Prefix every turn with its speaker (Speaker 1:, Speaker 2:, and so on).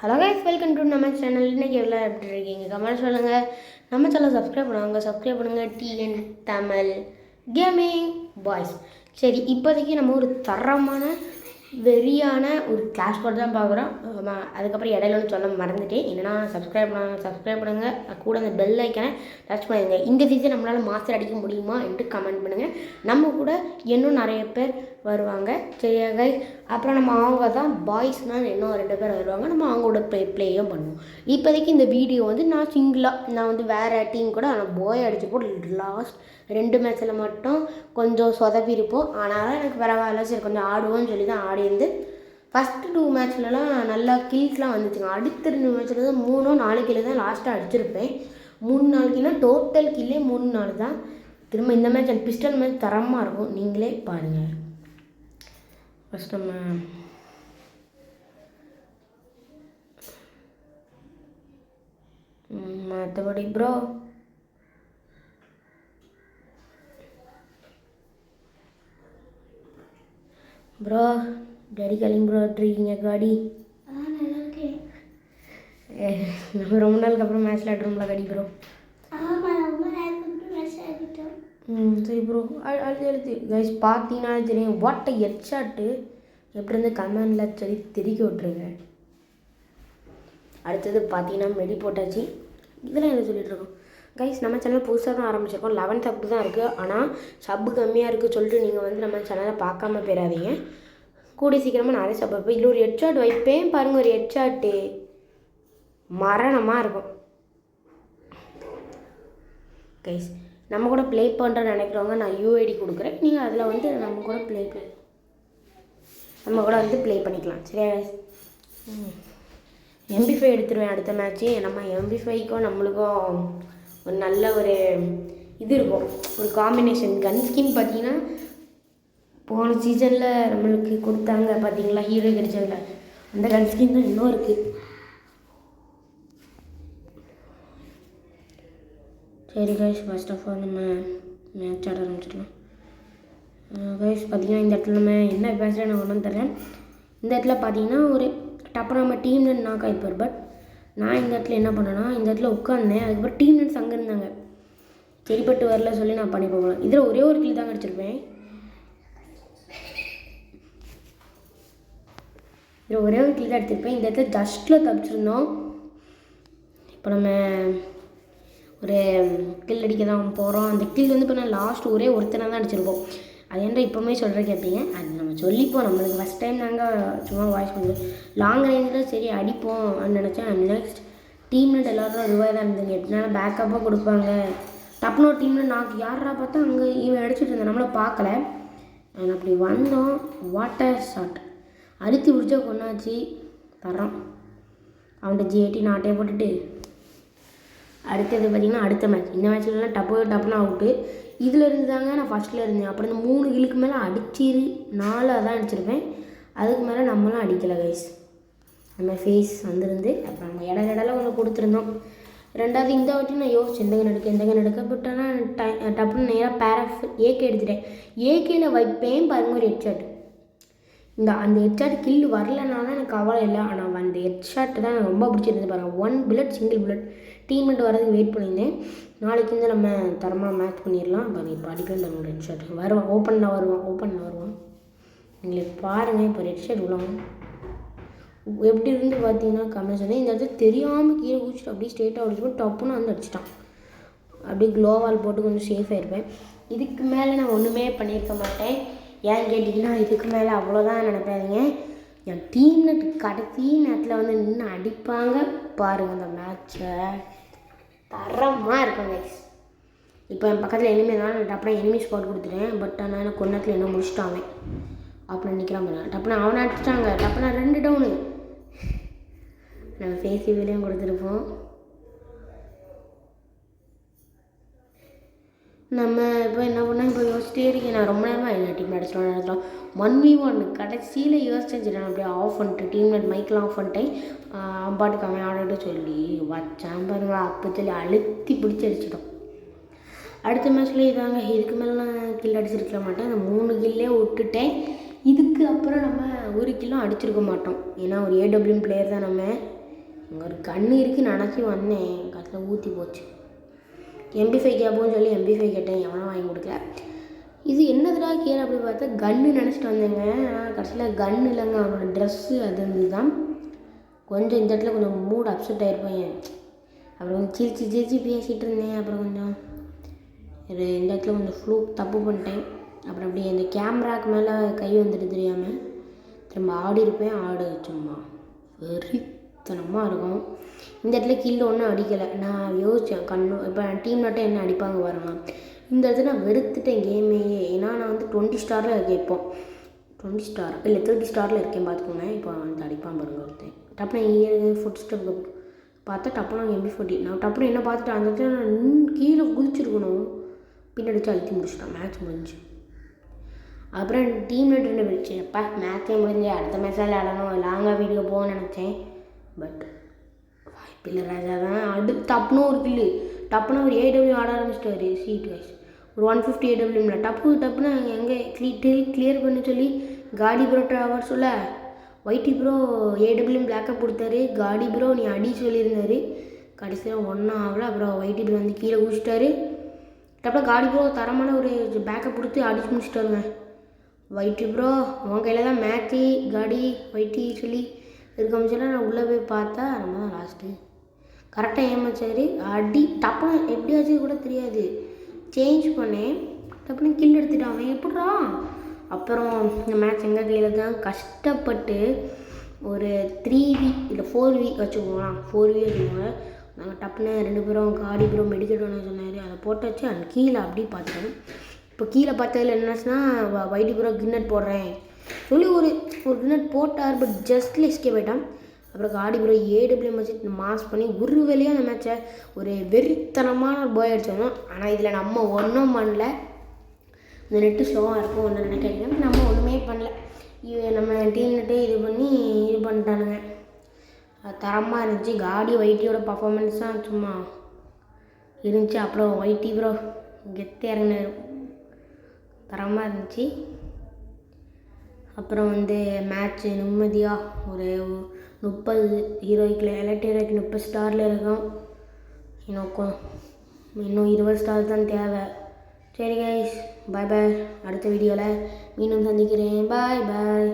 Speaker 1: Hello guys, welcome to நம்ம channel. இன்றைக்கி எவ்வளோ எப்படி இருக்கீங்க கமெண்ட் சொல்லுங்கள். நம்ம சேனல் சப்ஸ்கிரைப் பண்ணுங்கள் டிஎன் தமிழ் கேமிங் பாய்ஸ். சரி, இப்போதைக்கு நம்ம ஒரு தரமான வெறியான ஒரு கிளாஸ் போட்டு தான் பார்க்குறோம். அதுக்கப்புறம் இடையில ஒன்று சொல்ல மறந்துட்டேன். என்னென்னா சப்ஸ்கிரைப் பண்ணுங்கள், கூட அந்த பெல் ஐக்கனை டச் பண்ணுங்க. இந்த சீசன் நம்மளால் மாஸ்டர் அடிக்க முடியுமா என்று கமெண்ட் பண்ணுங்கள். நம்ம கூட இன்னும் நிறைய பேர் வருவாங்க, சரியா கைஸ்? அப்புறம் நம்ம அவங்க தான் பாய்ஸ்னால் இன்னும் 2 பேர் வருவாங்க. நம்ம அவங்களோட ப்ளேயும் பண்ணுவோம். இப்போதைக்கு இந்த வீடியோ வந்து நான் சிங்கிளாக நான் வேறு டீம் கூட ஆனால் போய் அடிச்சு போட்டு லாஸ்ட் 2 மேட்ச்சில் மட்டும் கொஞ்சம் சொதப்பிருப்போம். ஆனாலும் எனக்கு பரவாயில்ல, சரி கொஞ்சம் ஆடுவோன்னு சொல்லி தான் ஆடி இருந்து. ஃபஸ்ட்டு 2 மேட்ச்லலாம் நல்லா கில்ஸ்லாம் வந்துச்சுங்க. அடுத்த 2 மேட்ச்சில் தான் 3-4 கிலோ தான் லாஸ்ட்டாக அடிச்சிருப்பேன். 3-4 கிலோ டோட்டல் கில்லே 3-4 தான். திரும்ப இந்த மேட்ச் அந்த பிஸ்டல் மேட்ச் தரமாக இருக்கும், நீங்களே பாருங்கள். ஃபஸ்ட் நம்ம மற்றபடி ப்ரோ டாடி காலிங் ப்ரோ இருக்கீங்க காடி. நம்ம ரொம்ப நாளுக்கு அப்புறம் மேட்ச்சில் ஆடுறோம்ல காடி ப்ரோ. சரி ப்ரோ, அழுது கைஸ் பார்த்தீங்கன்னா தெரியும். வாட் அ ஹெட் ஷாட்டு எப்படி இருந்து கமெண்டில் சரி தெரிக்க விட்ருங்க. அடுத்தது பார்த்தீங்கன்னா மெடி போட்டாச்சு. இதெல்லாம் என்ன சொல்லிகிட்ருக்கோம் கைஸ்? நம்ம சேனல் புதுசாக தான் ஆரம்பிச்சிருக்கோம். 11 சப்பு தான் இருக்குது. ஆனால் சப்பு கம்மியாக இருக்குது சொல்லிட்டு நீங்கள் வந்து நம்ம சேனலை பார்க்காம போயிடாதீங்க. கூடி சீக்கிரமாக நிறைய சப்பு வைப்பேன். இல்லை ஒரு ஹெட் ஷாட் வைப்பேன் பாருங்கள், ஒரு ஹெட் ஷாட்டு மரணமாக இருக்கும் கைஸ். நம்ம கூட ப்ளே பண்ணுற நினைக்கிறவங்க நான் யூஐடி கொடுக்குறேன். நீங்கள் அதில் வந்து நம்ம கூட வந்து ப்ளே பண்ணிக்கலாம், சரியா கைஸ்? MP5 எடுத்துருவேன் அடுத்த மேட்ச்சு. நம்ம MP5க்கும் நம்மளுக்கும் ஒரு நல்ல ஒரு இது இருக்கும், ஒரு காம்பினேஷன். கன் ஸ்கின் பார்த்தீங்கன்னா போன சீசனில் நம்மளுக்கு கொடுத்தாங்க பார்த்தீங்களா, ஹீரோ கிடைச்சதில்ல, அந்த கன் ஸ்கின் தான் இன்னும் இருக்குது. சரி கைஸ், ஃபர்ஸ்ட் ஆஃப் ஆல் நம்ம மேட்ச் ஆட ஆரம்பிச்சிடலாம். கைஸ் பார்த்தீங்கன்னா இந்த இடத்துல நம்ம என்ன பேசுகிறேன் நான் ஒன்றும் தரேன். இந்த இடத்துல பார்த்தீங்கன்னா ஒரு டப்பு நம்ம டீம் நெட் நாக் ஆகிப்பார். பட் நான் இந்த இடத்துல என்ன பண்ணேன்னா, இந்த இடத்துல உட்காந்தேன். அதுக்கப்புறம் டீம் நெட்ஸ் அங்கே இருந்தாங்க, சரிப்பட்டு வரல சொல்லி நான் பண்ணி போகலாம். இதில் ஒரே ஒரு கில் தான் கிடச்சிருப்பேன். இதில் ஒரே ஒரு கில் தான் எடுத்திருப்பேன். இந்த இடத்துல ஜஸ்ட்டில் தப்பிச்சிருந்தோம். இப்போ நம்ம ஒரு கில் அடிக்க தான் போகிறோம். அந்த கில் வந்து இப்போ நான் லாஸ்ட் ஒரே ஒருத்தனை தான் அடிச்சிருப்போம். அது என்ன இப்போவுமே சொல்கிற கேட்பீங்க, அது நம்ம சொல்லிப்போம். நம்மளுக்கு ஃபஸ்ட் டைம் நாங்கள் சும்மா வாய்ஸ் பண்ணுவோம். லாங் ரேஞ்சில் சரி அடிப்போம் அப்படின்னு நினச்சேன். நெக்ஸ்ட் டீம் நெட் எல்லோரும் ரூபாய் தான் இருந்தீங்க, எப்படினாலும் பேக்கப்பாக கொடுப்பாங்க. டப்புனு ஒரு டீமில் நாக்கு யாரா பார்த்தா அங்கே இவன் அடிச்சுட்டு இருந்தேன், நம்மளை பார்க்கல. அப்படி வந்தோம், வாட்டர் ஷாட் அடித்து பிடிச்சா கொண்டாச்சு தரோம். அவன்கிட்ட G80 நாட்டையை போட்டுட்டு அடுத்தது பார்த்திங்கன்னா அடுத்த மேட்ச். இந்த மேட்ச்லலாம் டப்புன்னு அவுட்டு. இதில் இருந்து தாங்க நான் ஃபஸ்ட்டில் இருந்தேன். அப்புறம் இந்த 3 கிலுக்கு மேலே 4 தான் அடிச்சிருப்பேன். அதுக்கு மேலே நம்மளாம் அடிக்கலை கைஸ். நம்ம ஃபேஸ் வந்துருந்து அப்புறம் நம்ம இடையில ஒன்று கொடுத்துருந்தோம். ரெண்டாவது இந்த வாட்டி நான் யோசிச்சேன் எந்தங்க எடுக்க. பட் ஆனால் டப்புன்னு நேராக பேராஃப் ஏகே எடுத்துட்டேன். ஏகேயில் வைப்பேன் பாருங்கள் ஒரு ஹெட் ஷாட். அந்த ஹெட் ஷாட் கில் வரலனாலும் எனக்கு கவலை இல்லை. ஆனால் அந்த ஹெட் ஷாட் தான் எனக்கு ரொம்ப பிடிச்சிருந்து பாருங்கள். 1 புல்லட் சிங்கிள் புல்லட் டீம்மெண்ட் வரதுக்கு வெயிட் பண்ணியிருந்தேன். நாளைக்கு வந்து நம்ம தரமாக மேட்ச் பண்ணிடலாம். இப்போ அடிப்பேன் பாருங்கள் ஹெட் ஷாட். ஓப்பனில் வருவான். எங்களுக்கு பாருங்கள் இப்போ ஹெட் ஷாட் விழும் எப்படி இருந்து பார்த்தீங்கன்னா கமெண்ட் சொல்லி. இந்த இடத்துல தெரியாமல் கீழே குடிச்சிட்டு அப்படியே ஸ்ட்ரெயிட்டாக அடிச்சுப்போம். டப்புன்னு வந்து அடிச்சிட்டான். அப்படியே க்ளோவால் போட்டு கொஞ்சம் சேஃபாக இருப்பேன். இதுக்கு மேலே நான் ஒன்றுமே பண்ணியிருக்க மாட்டேன். ஏன்னு கேட்டிங்கன்னா இதுக்கு மேலே அவ்வளோதான் நினைப்பாதீங்க. என் டீம் நெட் கடைசி நேரத்தில் வந்து நின்று அடிப்பாங்க பாருங்கள். அந்த மேட்ச்சை தரமாக இருக்கும் கைஸ். இப்போ என் பக்கத்தில் எனிமி தான், டப்புனா எனிமி ஸ்பாட் கொடுத்துட்டேன். பட் ஆனால் எனக்கு கொன்னத்தில் என்ன முடிச்சுட்டாங்க. அப்புறம் நிற்கிறான் பாருங்க, டப்புனா அவனை அடிச்சிட்டாங்க. டப்புனா 2 டவுனு. நம்ம ஃபேஸ் வீலையும் கொடுத்துருப்போம். நம்ம இப்போ என்ன பண்ணால் இப்போ யோசிச்சிட்டே இருக்கேன். நான் ரொம்ப நேரமாக என்ன டீம் அடிச்சிட்டோம் 1v1 கடைசியில் யோசிச்சேன். நான் அப்படியே ஆஃப் பண்ணிட்டு டீம் நெட் மைக்கெலாம் ஆஃப் பண்ணிட்டேன். பாட்டுக்கு அவன் ஆடிட்டு சொல்லி வச்சான் பாருங்களா, அப்போ சொல்லி அழுத்தி பிடிச்சி அடிச்சிட்டோம். அடுத்த மேட்ச்லேயே இதாங்க. இதுக்கு மேலே நான் கில் அடிச்சிருக்க மாட்டேன். அந்த 3 கில்லே விட்டுட்டேன். இதுக்கு அப்புறம் நம்ம ஒரு கில்லும் அடிச்சிருக்க மாட்டோம். ஏன்னா ஒரு AWM பிளேயர் தான் நம்ம. அங்கே ஒரு கன்று இருக்குது நினச்சி வந்தேன், கடைசியில் ஊற்றி போச்சு. MP5 கேட்போன்னு சொல்லி MP5 கேட்டேன், எவனும் வாங்கி கொடுக்கல. இது என்னதுடா கீழே அப்படி பார்த்தா கன்று நினச்சிட்டு வந்தேங்க. ஆனால் கடைசியில் கன்று இல்லைங்க, அவனோட ட்ரெஸ்ஸு அது வந்து தான். கொஞ்சம் இந்த இடத்துல கொஞ்சம் மூட் அப்செட் ஆகிருப்பேன். அப்புறம் கொஞ்சம் சிரிச்சு பேசிகிட்டு இருந்தேன். அப்புறம் கொஞ்சம் இந்த இடத்துல கொஞ்சம் தப்பு பண்ணிட்டேன். அப்புறம் அப்படி அந்த கேமராவுக்கு மேலே கை வந்துட்டு தெரியாமல் திரும்ப ஆடி இருப்பேன். சும்மா வெறித்தனமாக இருக்கும். இந்த இடத்துல கீழே ஒன்றும் அடிக்கலை. நான் யோசித்தேன் இப்போ டீம் நட்டை என்ன அடிப்பாங்க வரலாம். இந்த இடத்துல நான் வெறுத்துட்டேன் கேமையே. ஏன்னா நான் வந்து 20 ஸ்டாரில் இருக்கேன். இப்போ 20 ஸ்டார் இல்லை 30 ஸ்டாரில் இருக்கேன் பார்த்துக்கோங்க. இப்போ வந்து அடிப்பான் பாருங்க ஒருத்தன். டப்புனு ஃபுட் ஸ்டெப் பார்த்தா டப்புனு MP40. நான் டப்புனு என்ன பார்த்துட்டு அந்த இடத்துல நான் கீழே குதிச்சிருக்கணும். பின்னாடி அழுத்தி முடிச்சிட்டேன். மேட்ச் முடிஞ்சு. அப்புறம் டீம் நட்டு 2 போயிடுச்சு. அப்பா மேட்ச்சே முடிஞ்சு அடுத்த மேட்சால் ஆடணும், லாங்காக வீடியோ போகணும்னு நினச்சேன். பட் வாய்ப்பில்லை ராஜா தான். டப்புன்னு ஒரு கில்லு டப்புன்னு ஒரு AW ஆட ஆரம்பிச்சிட்டாரு. சீட் வைஸ் ஒரு 150 AWல டப்புன்னு எங்கே கிளியர் பண்ண சொல்லி காடி ப்ரோ ட்ராவர் சொல்ல ஒயிட்டி ப்ரோ AW பிளாக்கப் கொடுத்தாரு. காடி ப்ரோ நீ அடி சொல்லியிருந்தாரு. கடைசியில் ஒன்றும் ஆகலை. அப்புறம் ஒயிட்டி ப்ரோ வந்து கீழே குடிச்சிட்டாரு. டப்புனு காடி ப்ரோ தரமான ஒரு பேக்கப் கொடுத்து அடிச்சு முடிச்சிட்டாருங்க. ஒயிட்டி ப்ரோ உன் கையில் தான் மேட்ச்சு காடி ஒயிட்டி சொல்லி இருக்க சொல்ல நான் உள்ளே போய் பார்த்தா நம்ம தான் லாஸ்ட்டு. கரெக்டாக ஏமாச்சாரு. அடி டப்புனு எப்படியாச்சு கூட தெரியாது சேஞ்ச் பண்ணேன். டப்புனு கில் எடுத்துட்டான். அவன் எப்படிறா? அப்புறம் இந்த மேட்ச் எங்கள் கையில் தான். கஷ்டப்பட்டு ஒரு 3v இல்லை 4v வச்சுக்கோங்களா, 4v வச்சுக்கோங்க. நாங்கள் டப்புன்னு 2 பேரும் காடி ப்ரோ மெடிக்கெட் ஒன்று சொன்னார், அதை போட்டு வச்சு அந்த கீழே அப்படி பார்த்துட்டோம். இப்போ கீழே பார்த்ததில் என்னச்சுன்னா ஒயிட்டி ப்ரோ கின்னட் போடுறேன் சொல்லி ஒரு கின்னட் போட்டார். பட் ஜஸ்ட்ல எஸ்கேப் ஆகிட்டான். அப்புறம் காடி ப்ரோ AW வச்சு மாஸ் பண்ணி ஒரு வேலையாக அந்த மேட்சை ஒரு வெறித்தனமான பாய் அடித்தோம். ஆனால் இதில் நம்ம ஒன்றும் பண்ணல. இந்த நெட்டு ஸ்லோவாக இருக்கும் ஒன்று நினைக்கிறேன். நம்ம ஒன்றுமே பண்ணல. நம்ம டீம் நெட்டு இது பண்ணிட்டானுங்க. தரமாக இருந்துச்சு. காடி ஒயிட்டியோட பர்ஃபார்மன்ஸ் தான் சும்மா இருந்துச்சு. அப்புறம் ஒயிட்டி ப்ரோ கெத்து இறங்கினார். தரமாக இருந்துச்சு. அப்புறம் வந்து மேட்ச்சு நிம்மதியாக ஒரு 30 ஹீரோய்க்கில் எலக்ட் ஹீரோய்க்கு 30 ஸ்டாரில் இருக்கும். இன்னும் 20 ஸ்டார் தான் தேவை. சரி கைஸ், பாய் பாய். அடுத்த வீடியோவில் மீண்டும் சந்திக்கிறேன். பாய் பாய்.